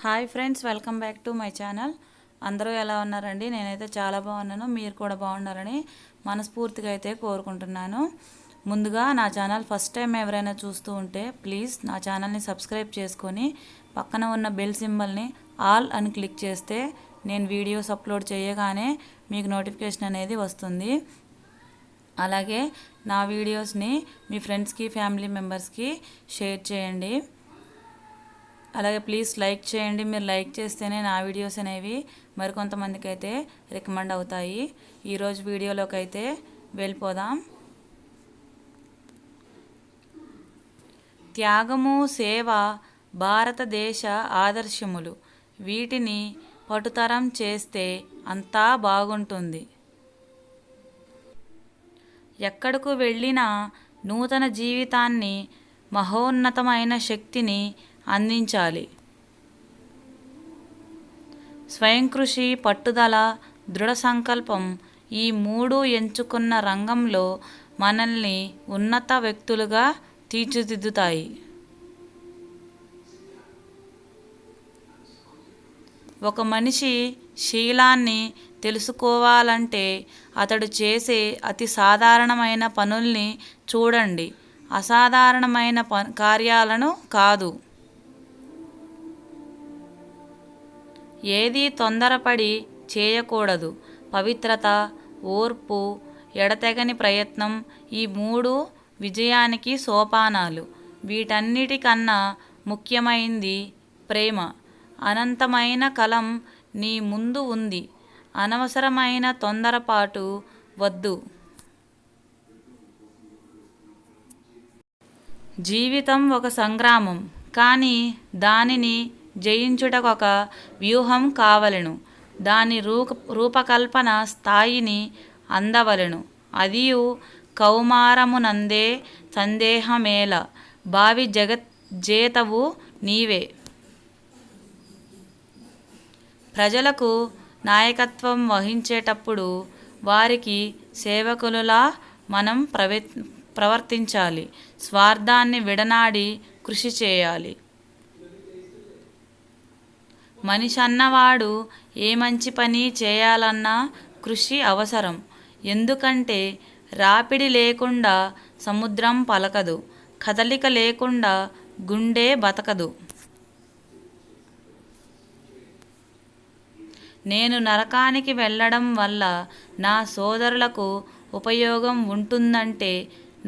Hi friends, welcome back to my channel. అందరూ ఎలా ఉన్నారండి? నేనైతే చాలా బాగున్నాను. మీరు కూడా బాగున్నారని మనస్ఫూర్తిగా అయితే కోరుకుంటున్నాను. ముందుగా నా ఛానల్ ఫస్ట్ టైం ఎవరైనా చూస్తూ ఉంటే ప్లీజ్ నా ఛానల్ని సబ్స్క్రైబ్ చేసుకొని పక్కన ఉన్న బెల్ సింబల్ని ఆల్ అని క్లిక్ చేస్తే నేను వీడియోస్ అప్లోడ్ చేయగానే మీకు నోటిఫికేషన్ అనేది వస్తుంది. అలాగే నా వీడియోస్ని మీ ఫ్రెండ్స్కి, ఫ్యామిలీ మెంబర్స్కి షేర్ చేయండి. అలాగే ప్లీజ్ లైక్ చేయండి. మీరు లైక్ చేస్తేనే నా వీడియోస్ అనేవి మరికొంతమందికి అయితే రికమెండ్ అవుతాయి. ఈరోజు వీడియోలోకి అయితే వెళ్ళిపోదాం. త్యాగము, సేవ భారతదేశ ఆదర్శములు. వీటిని పటుతరం చేస్తే అంతా బాగుంటుంది. ఎక్కడకు వెళ్ళినా నూతన జీవితాన్ని, మహోన్నతమైన శక్తిని అందించాలి. స్వయం కృషి, పట్టుదల, దృఢ సంకల్పం ఈ మూడు ఎంచుకున్న రంగంలో మనల్ని ఉన్నత వ్యక్తులుగా తీర్చిదిద్దుతాయి. ఒక మనిషి శీలాన్ని తెలుసుకోవాలంటే అతడు చేసే అతి సాధారణమైన పనుల్ని చూడండి, అసాధారణమైన కార్యాలను కాదు. ఏదీ తొందరపడి చేయకూడదు. పవిత్రత, ఓర్పు, ఎడతెగని ప్రయత్నం ఈ మూడు విజయానికి సోపానాలు. వీటన్నిటికన్నా ముఖ్యమైంది ప్రేమ. అనంతమైన కలం నీ ముందు ఉంది. అనవసరమైన తొందరపాటు వద్దు. జీవితం ఒక సంగ్రామం, కానీ దానిని జయించుటకొక వ్యూహం కావలెను. దాని రూపకల్పన స్థాయిని అందవలెను. అదియు కౌమారమునందే సందేహమేల. భావి జగజ్జేతవు నీవే. ప్రజలకు నాయకత్వం వహించేటప్పుడు వారికి సేవకులులా మనం ప్రవర్తించాలి. స్వార్థాన్ని విడనాడి కృషి చేయాలి. మనిషి అన్నవాడు ఏ మంచి పని చేయాలన్నా కృషి అవసరం. ఎందుకంటే రాపిడి లేకుండా సముద్రం పలకదు, కదలిక లేకుండా గుండె బతకదు. నేను నరకానికి వెళ్ళడం వల్ల నా సోదరులకు ఉపయోగం ఉంటుందంటే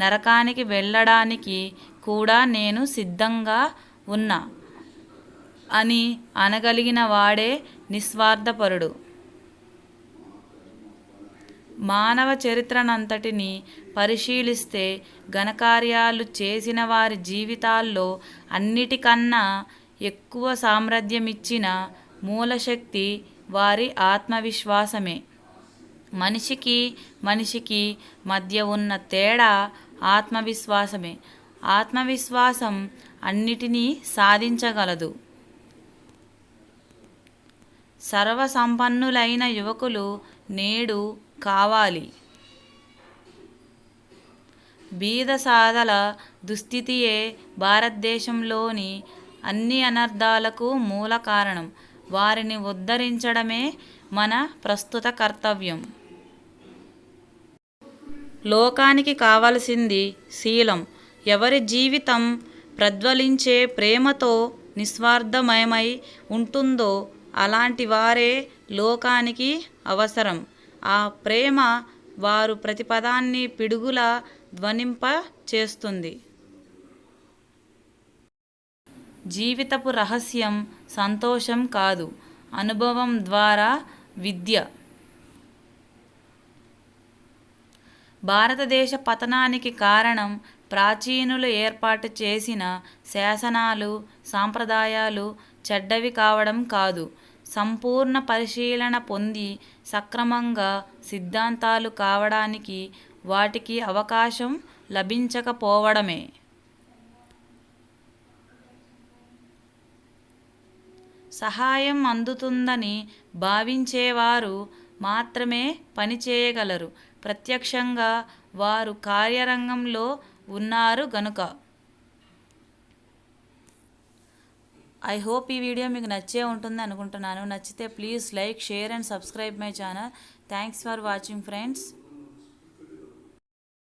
నరకానికి వెళ్ళడానికి కూడా నేను సిద్ధంగా ఉన్నా అని అనగలిగిన వాడే నిస్వార్థపరుడు. మానవ చరిత్రనంతటిని పరిశీలిస్తే ఘనకార్యాలు చేసిన వారి జీవితాల్లో అన్నిటికన్నా ఎక్కువ సామర్థ్యమిచ్చిన మూలశక్తి వారి ఆత్మవిశ్వాసమే. మనిషికి మధ్య ఉన్న తేడా ఆత్మవిశ్వాసమే. ఆత్మవిశ్వాసం అన్నిటినీ సాధించగలదు. సర్వసంపన్నులైన యువకులు నేడు కావాలి. బీదసాదల దుస్థితియే భారతదేశంలోని అన్ని అనర్థాలకు మూల కారణం. వారిని ఉద్ధరించడమే మన ప్రస్తుత కర్తవ్యం. లోకానికి కావలసింది శీలం. ఎవరి జీవితం ప్రజ్వలించే ప్రేమతో నిస్వార్థమయమై ఉంటుందో అలాంటి వారే లోకానికి అవసరం. ఆ ప్రేమ వారు ప్రతిపదాన్ని పిడుగులా ధ్వనింప చేస్తుంది. జీవితపు రహస్యం సంతోషం కాదు, అనుభవం ద్వారా విద్య. భారతదేశ పతనానికి కారణం ప్రాచీనులు ఏర్పాటు చేసిన శాసనాలు, సాంప్రదాయాలు చెడ్డవి కావడం కాదు, సంపూర్ణ పరిశీలన పొంది సక్రమంగా సిద్ధాంతాలు కావడానికి వాటికి అవకాశం లభించకపోవడమే. సహాయం అందుతుందని భావించేవారు మాత్రమే పనిచేయగలరు. ప్రత్యక్షంగా వారు కార్యరంగంలో ఉన్నారు గనుక. ఐ హోప్ ఈ వీడియో మీకు నచ్చే ఉంటుంది అనుకుంటున్నాను. నచ్చితే please like, share and subscribe my channel. Thanks for watching friends.